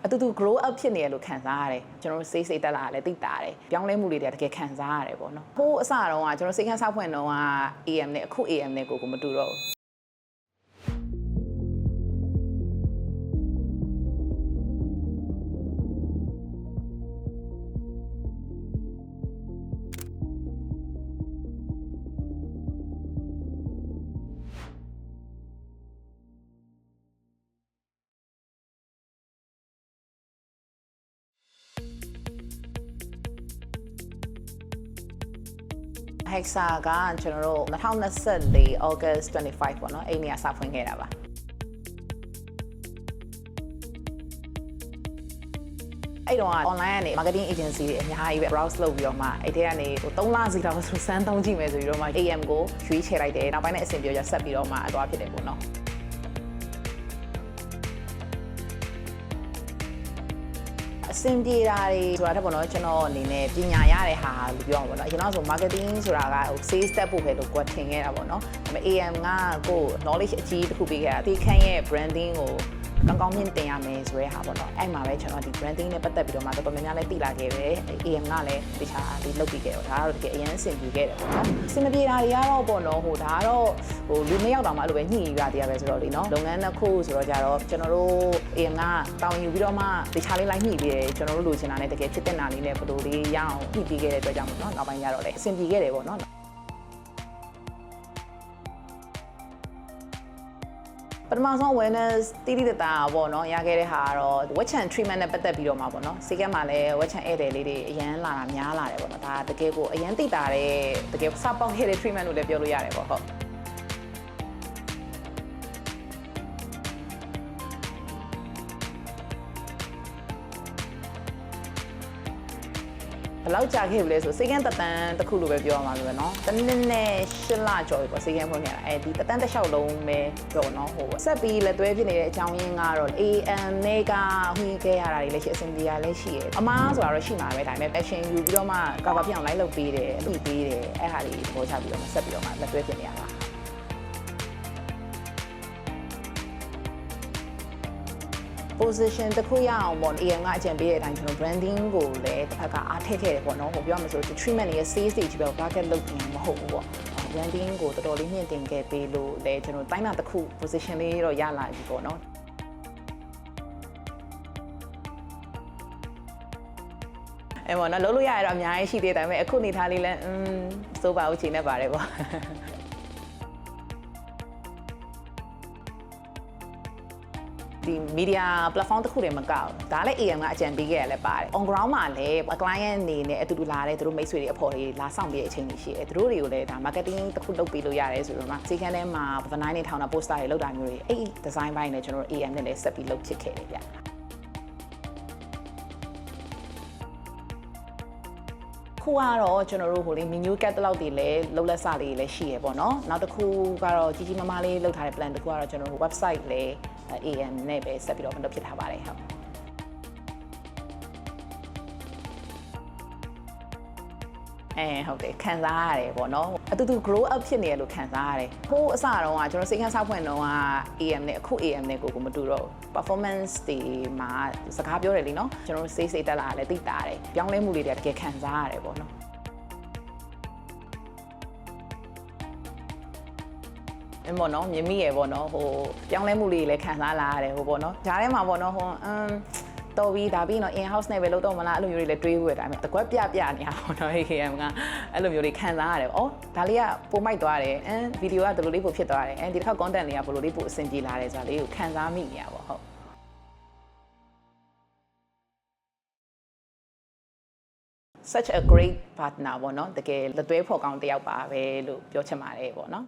အတူတူ grow up ဖြစ်နေရလို့ခံစားရတယ်ကျွန်တော်တို့စိတ်တက်လာတယ်သိတာတယ်ပြောင်းလဲမှုတွေတကယ်ခံစားရတယ်ပေါ့နော်ဟိုးအစတော့ကကျွန်တော်စိတ်ခန်းဆောက်ဖွင့်တော့က AM နဲ့အခု AM နဲ့ကိုမတူတော့ဘူးHexa ကကျွန်တော်တို့2024 August 25ပေါ့နော်အဲ့နေ့ကစဖွင့်ခဲ့တာပါအဲ့တော့ online ကနေ marketing agency တွေအများကြီးပဲ browse လုပ်ပြီးတော့မှအဲ့ထဲကနေ3လစီတော့စမ်းသုံးကြည့်မယ်ဆိုပြီးတော့မှ AM ကိုရွေးချယ်လိုက်တယ်နောက်ပိုင်းနဲ့အဆင်ပြေရဆက်ပြီးတော့မှအသွားဖြစ်တယ်ပေါ့နော်အဆင်ပြေတာတွေဆိုတာတက်ပေါ့နော်ကျွန်တော်အနေနဲ့ပညာရတဲ့ဟာလို့ပြောအောင်ပေါ့နော်ကျွန်တော်ဆို marketing ဆိုတာကsales step ဖို့ပဲလို့ကိုယ်ထင်ခဲ့တာပေါ့နော်ဒါပေမဲ့ AM ကကို knowledge အကြီးတစ်ခုပေးခဲ့တာဒီခန်းရဲ့ branding ကိုကောင်းမြင့်တင်ရမယ်ဆိုတဲ့ဟာပေါ့နော်အဲ့မှာပဲကျွန်တော်ဒီ branding နဲ့ပတ်သက်ပြီးတော့မှတော်တော်များများလည်းသိလာခဲ့ပဲ AM ကလည်းတခြားဒီလုပ်ပြီးခဲ့တော့ဒါကတော့တကယ်အရင်အဆင်ပြေခဲ့တယ်ပေါ့နော်အဆင်မပြေတာတွေကတော့ပေါ့နော်ဟိုဒါကတော့ဟိုလူနှစ်ယောက်တောင်မှအဲ့လိုပဲညှိရတရားပဲဆိုတော့လေနော်လုပ်ငန်းတစ်ခုဆိုတော့ကြတော့ကျွန်တော်တို့ AM ကတောင်းယူပြီးတော့မှတခြားလေးလိုက်ညှိပြီးတယ်ကျွန်တော်တို့လိုချင်တာနဲ့တကယ်ဖြစ်တဲ့နာလေးနဲ့ဘယ်လိုလေးရအောင်ညှိပြီးခဲ့တဲ့အတွက်ကြောင့်ပေါ့နော်နောက်ပိုင်းကျတော့လေအဆင်ပြေခဲ့တယ်ပေါ့နော်ပထမဆုံး awareness တိတိတတာပေါ့နော်ရခဲ့တဲ့ဟာကတော့ဝက်ချန် treatment နဲ့ပတ်သက်ပြီးတော့မှာပေါ့နော်စိတ်ကမှာလည်းဝက်ချန်ဧည့်သည်လေးတွေအရန်လာတာများလာတယ်ပေါ့နော်ဒါတကယ်ကိုအရန်သိတာတဲ့တကယ်စပေါက်ခဲ့တဲ့ treatment လို့လည်းပြောလို့ရတယ်ပေါ့ဟုတ်ဘယ်လောက်ကြာခဲ့ပြီလဲဆိုစိတ်ကန်းတတန်းတစ်ခုလိုပဲပြောရမှာလို့ပဲเนาะတနည်းနဲ့8လကျော်ပြီပေါ့စိတ်ကန်းဖွင့်ခဲ့တာအဲဒီတတန်းတစ်လျှောက်လုံးပဲပြောเนาะဟိုဆက်ပြီးလက်သွဲဖြစ်နေတဲ့အကြောင်းရင်းကတော့ AM နဲ့ကဟိခဲ့ရတာတွေလည်းရှိအဆင်ပြေရလည်းရှိတယ်အမားဆိုတာတော့ရှိမှာပဲဒါပေမဲ့ action ယူပြီးတော့မှ cover ပြအောင်လိုက်လုပ်ပေးတယ်အပြီးပေးတယ်အဲ့ဟာလေးပေါ်ချပြီးတော့မှဆက်ပြီးတော့မှလက်သွဲဖြစ်နေရတာposition တစ်ခုရအောင်ပေါ့ AM ကအကြံပေးတဲ့အတိုင်းကျွန်တော် branding ကိုလည်းတစ်ဖက်ကအားထည့်ခဲ့တယ်ပေါ့နော်ဟိုပြောရမှာဆို treatment ရဲ့ sales stage ပဲ target လုပ်နေမှာမဟုတ်ဘူးပေါ့ branding ကိုတော်တော်လေးမြင့်တင်ခဲ့ပေးလို့လည်းကျွန်တော်တိုင်းမှာတစ်ခု position လေးတော့ရလာပြီပေါ့နော်အဲ့ပေါ့နော်လုံးလို့ရရတော့အများကြီးရှိသေးတယ်ဒါပေမဲ့အခုနေထားလေးလည်းစိုးပါဦးချိန်နဲ့ပါတယ်ပေါ့ဒီ media platform တစ်ခုတည်းမကောက်ဒါလည်း AM ကအကြံပေးခဲ့ရလဲပါတယ် on ground မှာလည်း client အနေနဲ့အတူတူလာတဲ့သူတို့မိတ်ဆွေတွေအဖော်တွေလာဆောင်ပြီးတဲ့အချိန်ကြီးရှိတယ်သူတို့တွေကိုလည်းဒါ marketing တစ်ခုလုပ်ပေးလို့ရတယ်ဆိုတော့မှစီကန်းထဲမှာ design တွေထောင်တာ poster တွေလုပ်တာမျိုးတွေအဲ့ design ပိုင်းနဲ့ကျွန်တော်တို့ AM နဲ့လည်းဆက်ပြီးလုပ်ဖြစ်ခဲ့တယ်ဗျခုကတော့ကျွန်တော်တို့ဟိုလေ menu catalog တွေလည်းလုပ်လက်စလေးလည်းရှိရပေါ့နော်နောက်တစ်ခုကတော့ကြီးကြီးမားမားလေးလုပ်ထားတဲ့ plan တစ်ခုကတော့ကျွန်တော်တို့ website လည်းAM နဲ့ပဲဆက်ပြီးတော့လုပ်ဖြစ်ထားပါတယ်ဟုတ်ဟုတ်တယ်ခံစားရတယ်ပေါ့နော်အတူတူ grow up ဖြစ်နေရလို့ခံစားရတယ်ဟိုးအစတော့ကကျွန်တော်စိတ်ခန်းဆောက်ဖွင့်တော့က AM နဲ့အခု AM နဲ့ကိုမတူတော့ performance တွေမှာစကားပြောတယ်လीနော်ကျွန်တော်စိတ်တက်လာတယ်သိတာတယ်ပြောင်းလဲမှုတွေတကယ်ခံစားရတယ်ပေါ့နော်ပေါ့နော်မြင်မိရပေါ့နော်ဟိုပြောင်းလဲမှုလေးလည်းခံစားလာရတယ်ဟိုပေါ့နော်ဂျားထဲမှာပေါ့နော်ဟိုတော်ပြီးဒါပြီးတော့ in house နဲ့ပဲလုပ်တော့မလားအဲ့လိုမျိုးတွေလည်းတွေးဖို့ရတယ်ဒါပေမဲ့တကွက်ပြနေရပေါ့နော် AM ကအဲ့လိုမျိုးတွေခံစားရတယ်ဩဒါလေးကပိုမိုက်သွားတယ်ဗီဒီယိုကဒီလိုလေးပိုဖြစ်သွားတယ်ဒီတစ်ခါ content လေးကဘယ်လိုလေးပိုအဆင်ပြေလာတယ်ဆိုတာလေးကိုခံစားမိနေရပါဟုတ်such a great partner ပေါ့နော်တကယ်လက်သွဲဖော်ကောင်းတယောက်ပါပဲလို့ပြောချင်ပါတယ်ပေါ့နော်